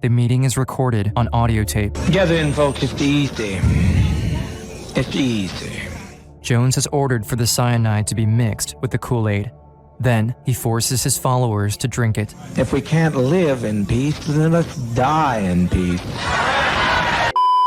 The meeting is recorded on audio tape. Gather in, folks. It's easy. It's easy. Jones has ordered for the cyanide to be mixed with the Kool-Aid. Then, he forces his followers to drink it. If we can't live in peace, then let's die in peace.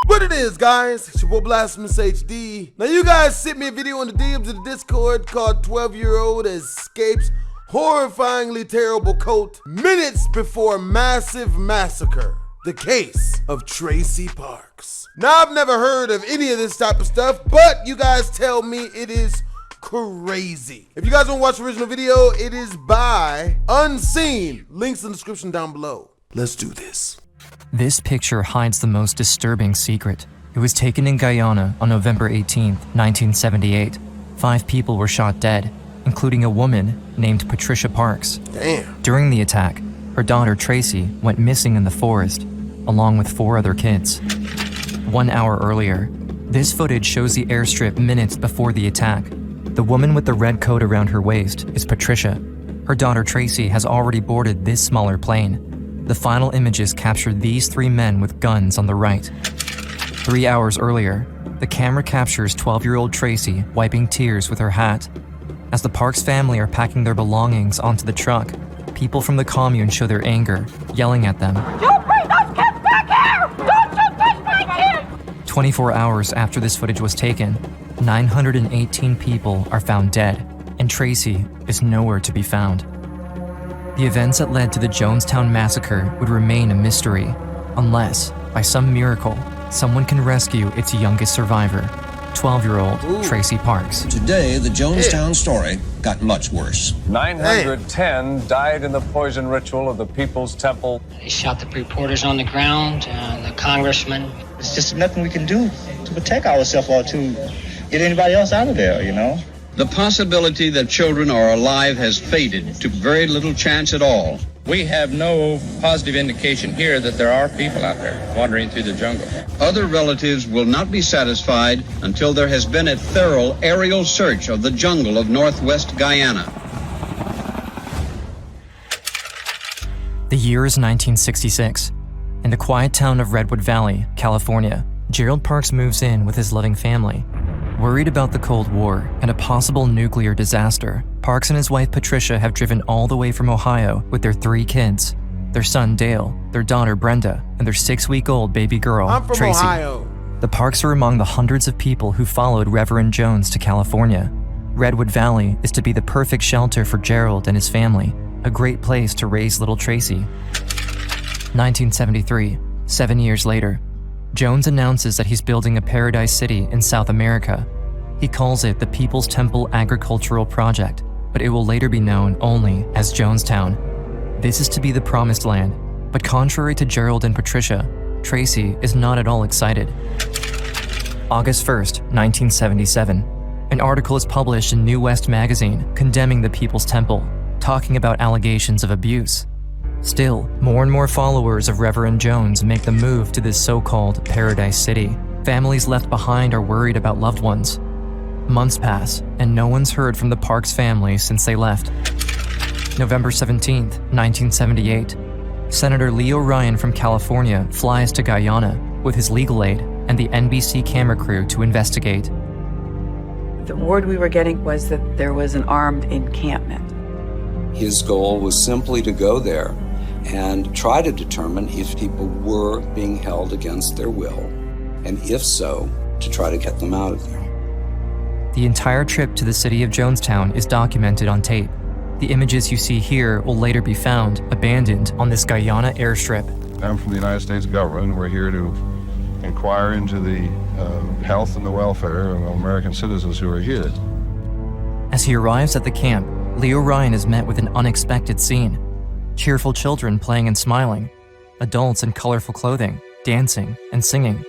What it is, guys? It's your boy BlastphamousHD. Now, you guys sent me a video in the DMs of the Discord called 12-Year-Old Escapes Horrifyingly Terrible Cult minutes before massive massacre. The case of Tracy Parks. Now, I've never heard of any of this type of stuff, but you guys tell me it is crazy. If you guys want to watch the original video, it is by Unseen. Links in the description down below. Let's do this. This picture hides the most disturbing secret. It was taken in Guyana on November 18, 1978. 5 people were shot dead, including a woman named Patricia Parks. Damn. During the attack, her daughter Tracy went missing in the forest, along with 4 other kids. 1 hour earlier, this footage shows the airstrip minutes before the attack. The woman with the red coat around her waist is Patricia. Her daughter Tracy has already boarded this smaller plane. The final images capture these 3 men with guns on the right. 3 hours earlier, the camera captures 12-year-old Tracy wiping tears with her hat. As the Parks family are packing their belongings onto the truck, people from the commune show their anger, yelling at them. You bring those kids back here! Don't you touch my kids! 24 hours after this footage was taken, 918 people are found dead, and Tracy is nowhere to be found. The events that led to the Jonestown Massacre would remain a mystery, unless, by some miracle, someone can rescue its youngest survivor, 12-year-old Tracy Parks. Today, the Jonestown story got much worse. 910 died in the poison ritual of the People's Temple. They shot the reporters on the ground, the congressman. It's just nothing we can do to protect ourselves or to get anybody else out of there, you know? The possibility that children are alive has faded to very little chance at all. We have no positive indication here that there are people out there wandering through the jungle. Other relatives will not be satisfied until there has been a thorough aerial search of the jungle of northwest Guyana. The year is 1966. In the quiet town of Redwood Valley, California, Gerald Parks moves in with his loving family. Worried about the Cold War and a possible nuclear disaster, Parks and his wife Patricia have driven all the way from Ohio with their 3 kids, their son Dale, their daughter Brenda, and their 6-week-old baby girl, I'm from Tracy. Ohio. The Parks are among the hundreds of people who followed Reverend Jones to California. Redwood Valley is to be the perfect shelter for Gerald and his family, a great place to raise little Tracy. 1973, 7 years later, Jones announces that he's building a paradise city in South America. He calls it the People's Temple Agricultural Project, but it will later be known only as Jonestown. This is to be the promised land, but contrary to Gerald and Patricia, Tracy is not at all excited. August 1st, 1977, an article is published in New West magazine condemning the People's Temple, talking about allegations of abuse. Still, more and more followers of Reverend Jones make the move to this so-called paradise city. Families left behind are worried about loved ones. Months pass, and no one's heard from the Parks family since they left. November 17, 1978, Senator Leo Ryan from California flies to Guyana with his legal aid and the NBC camera crew to investigate. The word we were getting was that there was an armed encampment. His goal was simply to go there and try to determine if people were being held against their will, and if so, to try to get them out of there. The entire trip to the city of Jonestown is documented on tape. The images you see here will later be found abandoned on this Guyana airstrip. I'm from the United States government. We're here to inquire into the health and the welfare of American citizens who are here. As he arrives at the camp, Leo Ryan is met with an unexpected scene. Cheerful children playing and smiling, adults in colorful clothing, dancing and singing.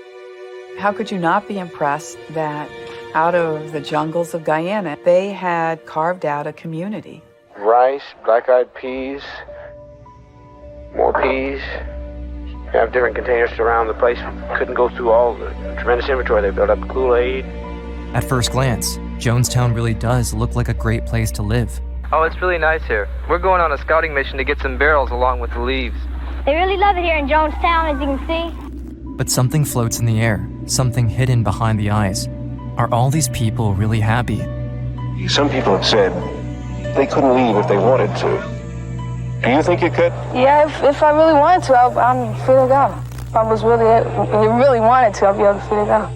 How could you not be impressed that out of the jungles of Guyana, they had carved out a community? Rice, black-eyed peas, more peas. You have different containers around the place. Couldn't go through all the tremendous inventory they built up. Kool-Aid. At first glance, Jonestown really does look like a great place to live. Oh, it's really nice here. We're going on a scouting mission to get some barrels along with the leaves. They really love it here in Jonestown, as you can see. But something floats in the air, something hidden behind the eyes. Are all these people really happy? Some people have said they couldn't leave if they wanted to. Do you think you could? Yeah, if I really wanted to, I'm free to go. If I was really wanted to, I'd be able to free to go.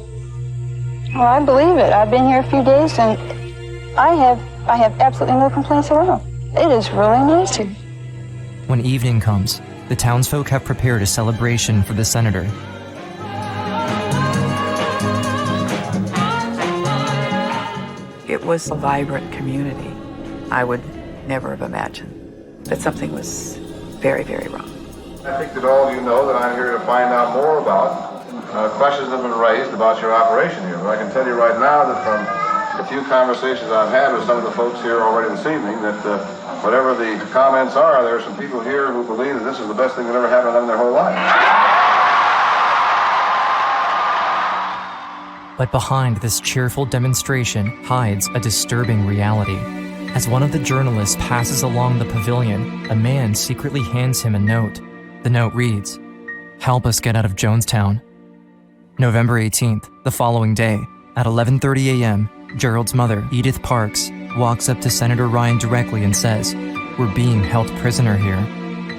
Well, I believe it. I've been here a few days, and I have absolutely no complaints at all. It is really nice here. When evening comes, the townsfolk have prepared a celebration for the senator. It was a vibrant community. I would never have imagined that something was very, very wrong. I think that all of you know that I'm here to find out more about questions that have been raised about your operation here. But I can tell you right now that from the few conversations I've had with some of the folks here already this evening, that whatever the comments are, there are some people here who believe that this is the best thing that ever happened to them in their whole life. But behind this cheerful demonstration hides a disturbing reality. As one of the journalists passes along the pavilion, a man secretly hands him a note. The note reads, "Help us get out of Jonestown." November 18th, the following day, at 11:30 a.m., Gerald's mother, Edith Parks, walks up to Senator Ryan directly and says, "We're being held prisoner here."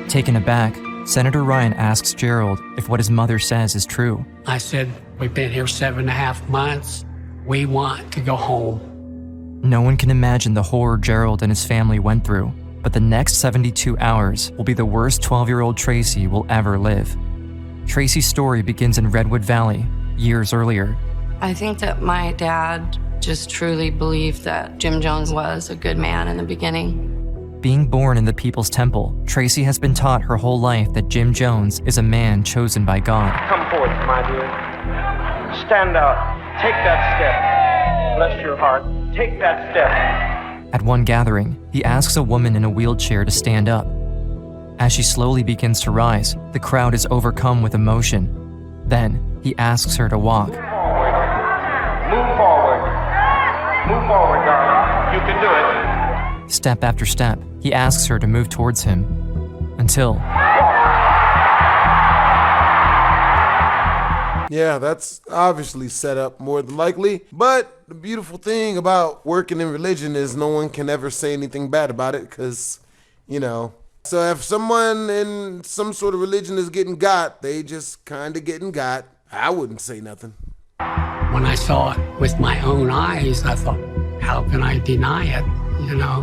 Taken aback, Senator Ryan asks Gerald if what his mother says is true. I said, "We've been here 7.5 months. We want to go home." No one can imagine the horror Gerald and his family went through, but the next 72 hours will be the worst 12-year-old Tracy will ever live. Tracy's story begins in Redwood Valley, years earlier. I think that my dad just truly believed that Jim Jones was a good man in the beginning. Being born in the People's Temple, Tracy has been taught her whole life that Jim Jones is a man chosen by God. Come forth, my dear. Stand out. Take that step. Bless your heart. Take that step. At one gathering, he asks a woman in a wheelchair to stand up. As she slowly begins to rise, the crowd is overcome with emotion. Then, he asks her to walk. Move forward. Move forward, darling. You can do it. Step after step, he asks her to move towards him. Until... Yeah, that's obviously set up more than likely. But the beautiful thing about working in religion is no one can ever say anything bad about it because, you know. So if someone in some sort of religion is getting got, they just kind of getting got. I wouldn't say nothing. When I saw it with my own eyes, I thought, how can I deny it, you know?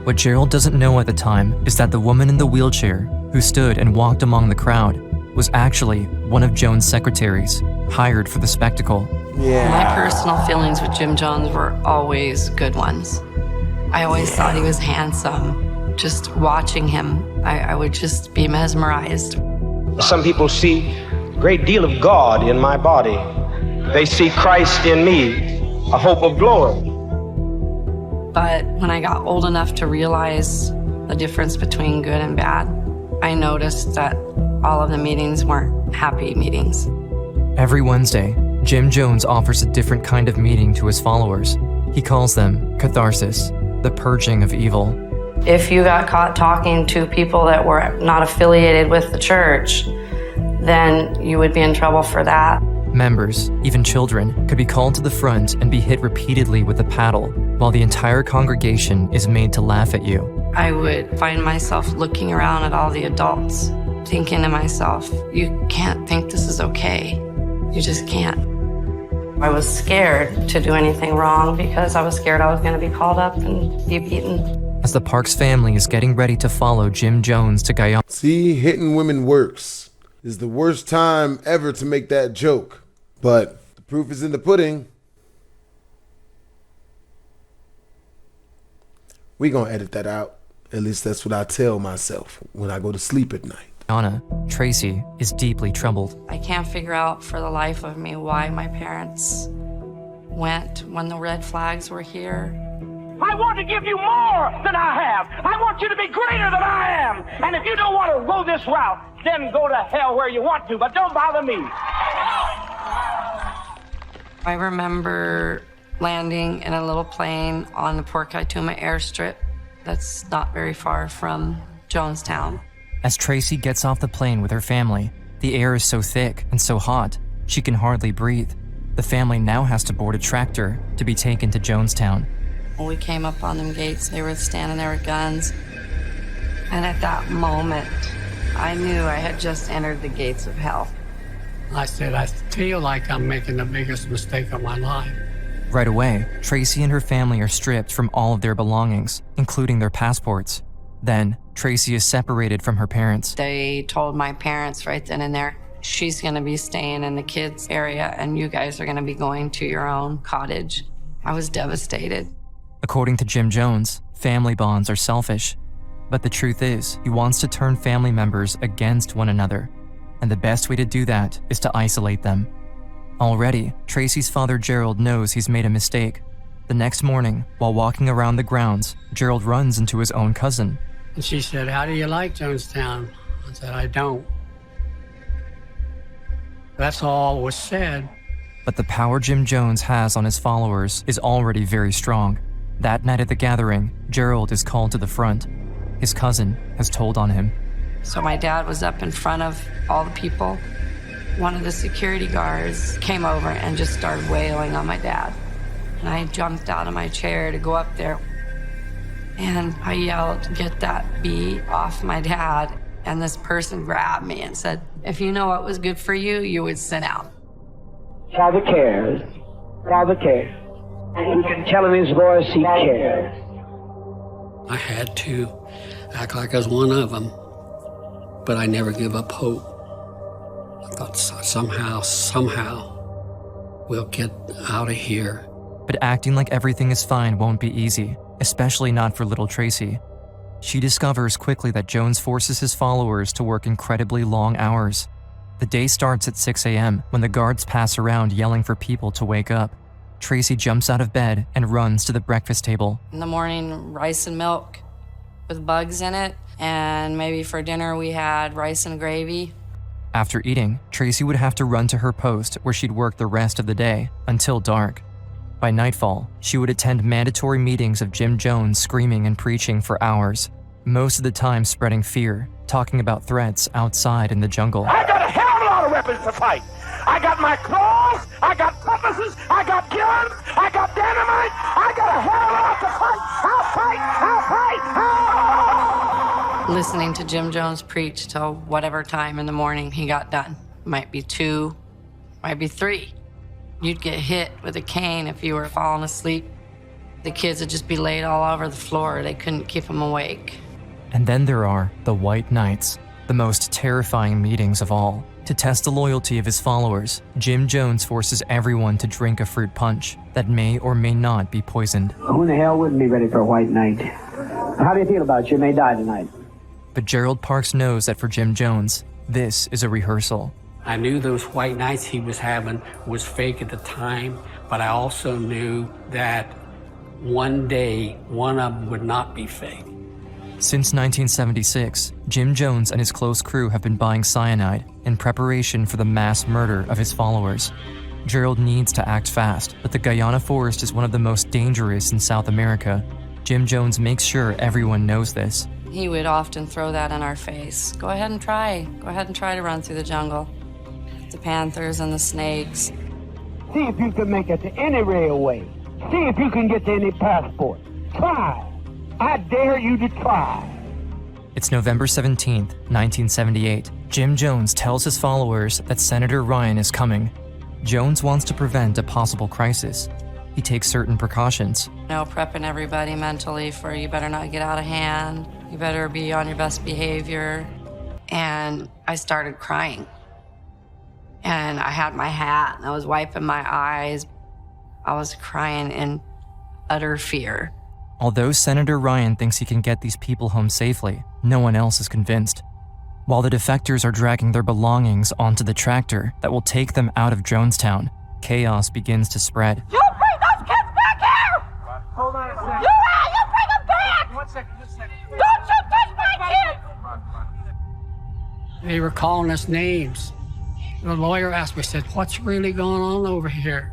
What Gerald doesn't know at the time is that the woman in the wheelchair, who stood and walked among the crowd, was actually one of Jones' secretaries, hired for the spectacle. Yeah. My personal feelings with Jim Jones were always good ones. I always thought he was handsome. Just watching him, I would just be mesmerized. Some people see a great deal of God in my body. They see Christ in me, a hope of glory. But when I got old enough to realize the difference between good and bad, I noticed that all of the meetings weren't happy meetings. Every Wednesday, Jim Jones offers a different kind of meeting to his followers. He calls them catharsis, the purging of evil. If you got caught talking to people that were not affiliated with the church, then you would be in trouble for that. Members, even children, could be called to the front and be hit repeatedly with a paddle, while the entire congregation is made to laugh at you. I would find myself looking around at all the adults, thinking to myself, you can't think this is okay. You just can't. I was scared to do anything wrong because I was scared I was going to be called up and be beaten. As the Parks family is getting ready to follow Jim Jones to Guyana. See, hitting women works. Is the worst time ever to make that joke. But the proof is in the pudding. We gonna edit that out. At least that's what I tell myself when I go to sleep at night. Tracy is deeply troubled. I can't figure out for the life of me why my parents went when the red flags were here. I want to give you more than I have. I want you to be greater than I am. And if you don't want to go this route, then go to hell where you want to, but don't bother me. I remember landing in a little plane on the Port Kaituma airstrip that's not very far from Jonestown. As Tracy gets off the plane with her family, the air is so thick and so hot, she can hardly breathe. The family now has to board a tractor to be taken to Jonestown. When we came up on them gates, they were standing there with guns. And at that moment, I knew I had just entered the gates of hell. I said, I feel like I'm making the biggest mistake of my life. Right away, Tracy and her family are stripped from all of their belongings, including their passports. Then, Tracy is separated from her parents. They told my parents right then and there, she's gonna be staying in the kids' area and you guys are gonna be going to your own cottage. I was devastated. According to Jim Jones, family bonds are selfish. But the truth is, he wants to turn family members against one another. And the best way to do that is to isolate them. Already, Tracy's father Gerald knows he's made a mistake. The next morning, while walking around the grounds, Gerald runs into his own cousin. And she said, how do you like Jonestown? I said, I don't. That's all was said. But the power Jim Jones has on his followers is already very strong. That night at the gathering, Gerald is called to the front. His cousin has told on him. So my dad was up in front of all the people. One of the security guards came over and just started wailing on my dad. And I jumped out of my chair to go up there. And I yelled, get that bee off my dad. And this person grabbed me and said, if you know what was good for you, you would sit out. Father cares. Father cares. You can tell in his voice he cares. I had to act like I was one of them, but I never give up hope. I thought somehow, we'll get out of here. But acting like everything is fine won't be easy, especially not for little Tracy. She discovers quickly that Jones forces his followers to work incredibly long hours. The day starts at 6 a.m. when the guards pass around yelling for people to wake up. Tracy jumps out of bed and runs to the breakfast table. In the morning, rice and milk with bugs in it, and maybe for dinner we had rice and gravy. After eating, Tracy would have to run to her post where she'd work the rest of the day, until dark. By nightfall, she would attend mandatory meetings of Jim Jones screaming and preaching for hours, most of the time spreading fear, talking about threats outside in the jungle. I got a hell of a lot of weapons to fight. I got my claws, I got cutlasses, I got guns, I got dynamite, I got a hell of a lot to fight. I'll fight. Listening to Jim Jones preach till whatever time in the morning he got done. Might be 2, might be 3. You'd get hit with a cane if you were falling asleep. The kids would just be laid all over the floor. They couldn't keep them awake. And then there are the White Nights, the most terrifying meetings of all. To test the loyalty of his followers, Jim Jones forces everyone to drink a fruit punch that may or may not be poisoned. Who in the hell wouldn't be ready for a white night? How do you feel about it? You may die tonight. But Gerald Parks knows that for Jim Jones, this is a rehearsal. I knew those white nights he was having was fake at the time, but I also knew that one day, one of them would not be fake. Since 1976, Jim Jones and his close crew have been buying cyanide in preparation for the mass murder of his followers. Gerald needs to act fast, but the Guyana forest is one of the most dangerous in South America. Jim Jones makes sure everyone knows this. He would often throw that in our face. Go ahead and try. Go ahead and try to run through the jungle. The panthers and the snakes. See if you can make it to any railway. See if you can get to any passport. Try. I dare you to try. It's November 17th, 1978. Jim Jones tells his followers that Senator Ryan is coming. Jones wants to prevent a possible crisis. He takes certain precautions. Prepping everybody mentally for you better not get out of hand. You better be on your best behavior. And I started crying. And I had my hat and I was wiping my eyes. I was crying in utter fear. Although Senator Ryan thinks he can get these people home safely, no one else is convinced. While the defectors are dragging their belongings onto the tractor that will take them out of Jonestown, chaos begins to spread. You bring those kids back here! Hold on a second. You bring them back! 1 second, just a second. Don't you touch my kids! They were calling us names. The lawyer asked me, said, what's really going on over here?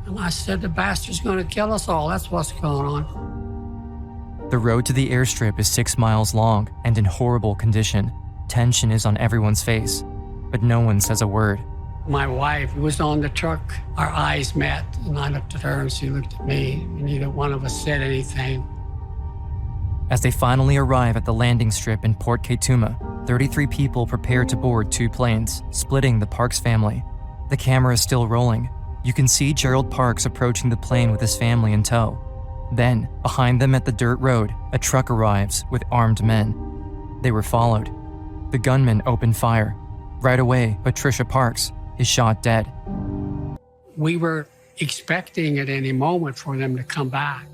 And I said, the bastard's gonna kill us all. That's what's going on. The road to the airstrip is 6 miles long and in horrible condition. Tension is on everyone's face, but no one says a word. My wife was on the truck. Our eyes met, and I looked at her and she looked at me, and neither one of us said anything. As they finally arrive at the landing strip in Port Kaituma, 33 people prepare to board 2 planes, splitting the Parks family. The camera is still rolling. You can see Gerald Parks approaching the plane with his family in tow. Then, behind them at the dirt road, a truck arrives with armed men. They were followed. The gunman opened fire. Right away, Patricia Parks is shot dead. We were expecting at any moment for them to come back.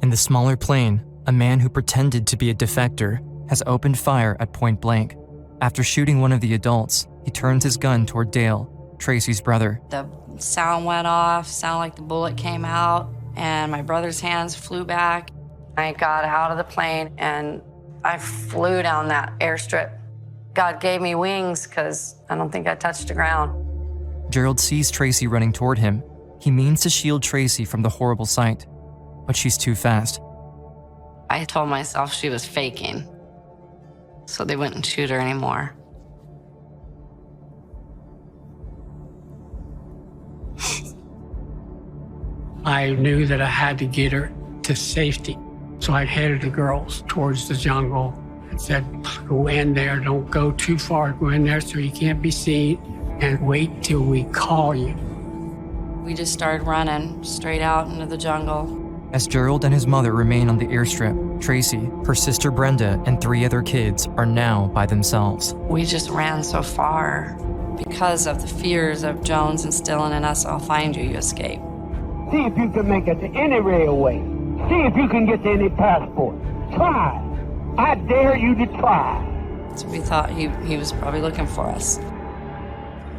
In the smaller plane, a man who pretended to be a defector has opened fire at point blank. After shooting one of the adults, he turns his gun toward Dale, Tracy's brother. The sound went off, sounded like the bullet came out, and my brother's hands flew back. I got out of the plane and I flew down that airstrip. God gave me wings because I don't think I touched the ground. Gerald sees Tracy running toward him. He means to shield Tracy from the horrible sight, but she's too fast. I told myself she was faking, so they wouldn't shoot her anymore. I knew that I had to get her to safety, so I headed the girls towards the jungle and said, go in there, don't go too far, go in there so you can't be seen, and wait till we call you. We just started running straight out into the jungle. As Gerald and his mother remain on the airstrip, Tracy, her sister Brenda, and 3 other kids are now by themselves. We just ran so far because of the fears of Jones instilling in us, I'll find you, you escape. See if you can make it to any railway. See if you can get to any passport. Try. I dare you to try. So we thought he was probably looking for us.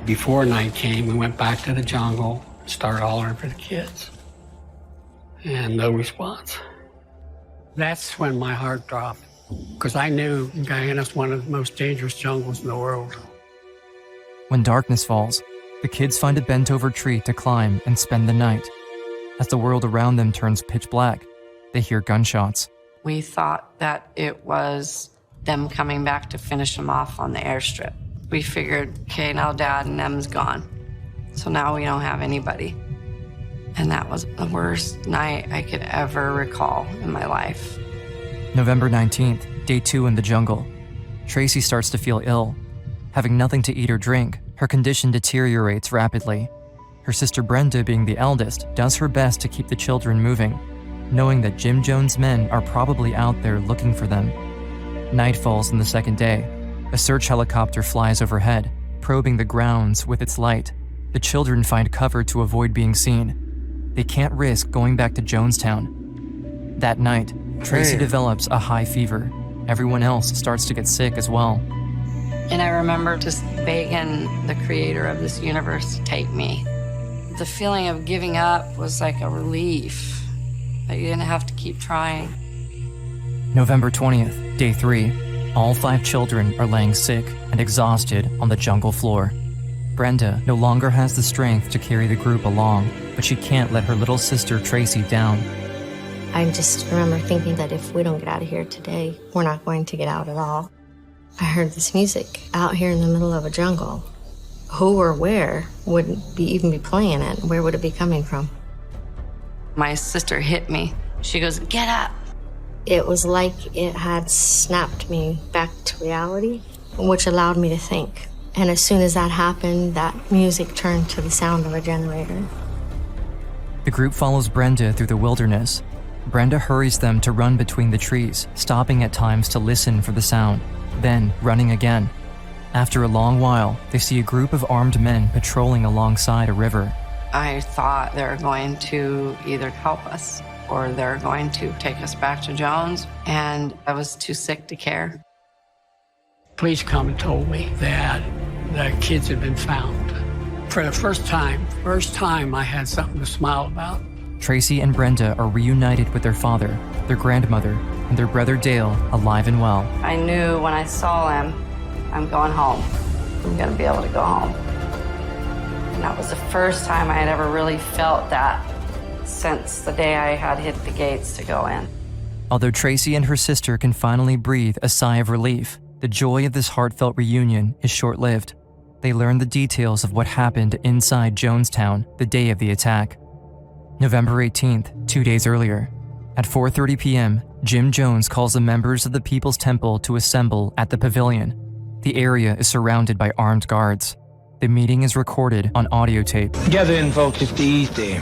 Before night came, we went back to the jungle, started hollering for the kids. And no response. That's when my heart dropped, because I knew Guyana's one of the most dangerous jungles in the world. When darkness falls, the kids find a bent-over tree to climb and spend the night. As the world around them turns pitch black, they hear gunshots. We thought that it was them coming back to finish them off on the airstrip. We figured, okay, now Dad and them's gone, so now we don't have anybody. And that was the worst night I could ever recall in my life. November 19th, day 2 in the jungle. Tracy starts to feel ill. Having nothing to eat or drink, her condition deteriorates rapidly. Her sister Brenda, being the eldest, does her best to keep the children moving, knowing that Jim Jones' men are probably out there looking for them. Night falls on the second day. A search helicopter flies overhead, probing the grounds with its light. The children find cover to avoid being seen. They can't risk going back to Jonestown. That night, Tracy develops a high fever. Everyone else starts to get sick as well. And I remember just begging the creator of this universe to take me. The feeling of giving up was like a relief, that you didn't have to keep trying. November 20th, day 3. All 5 children are laying sick and exhausted on the jungle floor. Brenda no longer has the strength to carry the group along, but she can't let her little sister Tracy down. I just remember thinking that if we don't get out of here today, we're not going to get out at all. I heard this music out here in the middle of a jungle. Who or where would even be playing it? Where would it be coming from? My sister hit me. She goes, "Get up." It was like it had snapped me back to reality, which allowed me to think. And as soon as that happened, that music turned to the sound of a generator. The group follows Brenda through the wilderness. Brenda hurries them to run between the trees, stopping at times to listen for the sound, then running again. After a long while, they see a group of armed men patrolling alongside a river. I thought they were going to either help us or they're going to take us back to Jones, and I was too sick to care. Police come and told me that the kids had been found. For the first time I had something to smile about. Tracy and Brenda are reunited with their father, their grandmother, and their brother Dale, alive and well. I knew when I saw him, I'm going home. I'm gonna be able to go home. And that was the first time I had ever really felt that since the day I had hit the gates to go in. Although Tracy and her sister can finally breathe a sigh of relief, the joy of this heartfelt reunion is short-lived. They learn the details of what happened inside Jonestown the day of the attack. November 18th, 2 days earlier. At 4:30 p.m., Jim Jones calls the members of the People's Temple to assemble at the pavilion. The area is surrounded by armed guards. The meeting is recorded on audio tape. Gather in, folks. It's easy.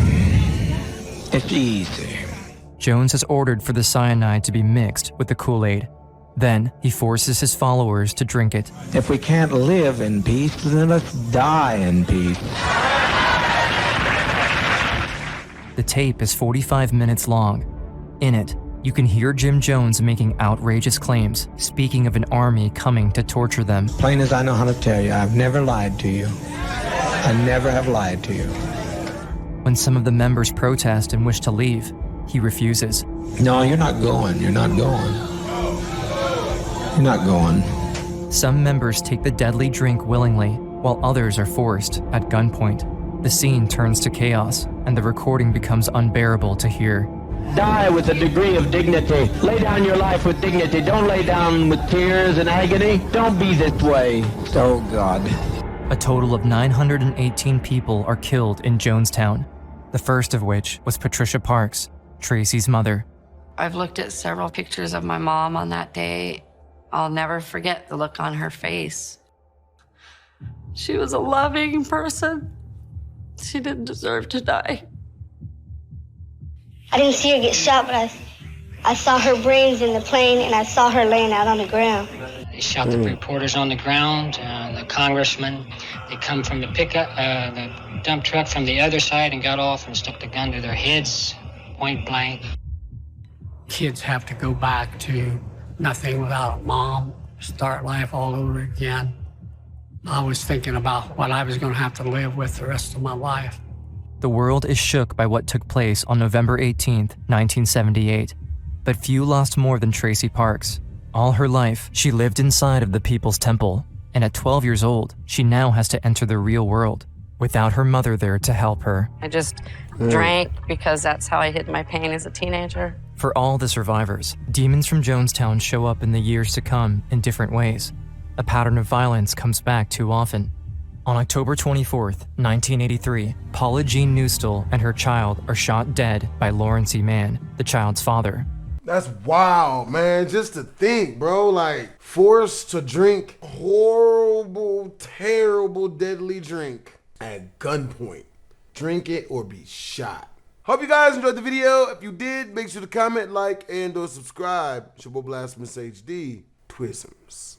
It's easy. Jones has ordered for the cyanide to be mixed with the Kool-Aid. Then, he forces his followers to drink it. If we can't live in peace, then let's die in peace. The tape is 45 minutes long. In it, you can hear Jim Jones making outrageous claims, speaking of an army coming to torture them. Plain as I know how to tell you, I've never lied to you. I never have lied to you. When some of the members protest and wish to leave, he refuses. No, you're not going. You're not going. You're not going. Some members take the deadly drink willingly, while others are forced at gunpoint. The scene turns to chaos, and the recording becomes unbearable to hear. Die with a degree of dignity. Lay down your life with dignity. Don't lay down with tears and agony. Don't be this way. Oh, God. A total of 918 people are killed in Jonestown, the first of which was Patricia Parks, Tracy's mother. I've looked at several pictures of my mom on that day. I'll never forget the look on her face. She was a loving person. She didn't deserve to die. I didn't see her get shot, but I saw her brains in the plane, and I saw her laying out on the ground. They shot the reporters on the ground, the congressman. They come from the pickup, the dump truck from the other side and got off and stuck the gun to their heads, point blank. Kids have to go back to nothing without a mom, start life all over again. I was thinking about what I was going to have to live with the rest of my life. The world is shook by what took place on November 18th, 1978. But few lost more than Tracy Parks. All her life, she lived inside of the People's Temple, and at 12 years old, she now has to enter the real world, without her mother there to help her. I just drank because that's how I hid my pain as a teenager. For all the survivors, demons from Jonestown show up in the years to come in different ways. A pattern of violence comes back too often. On October 24th, 1983, Paula Jean Newstall and her child are shot dead by Lawrence E. Mann, the child's father. That's wild, man. Just to think, bro, like forced to drink horrible, terrible, deadly drink at gunpoint. Drink it or be shot. Hope you guys enjoyed the video. If you did, make sure to comment, like, and or subscribe. It's your boy BlastphamousHD. Twisms.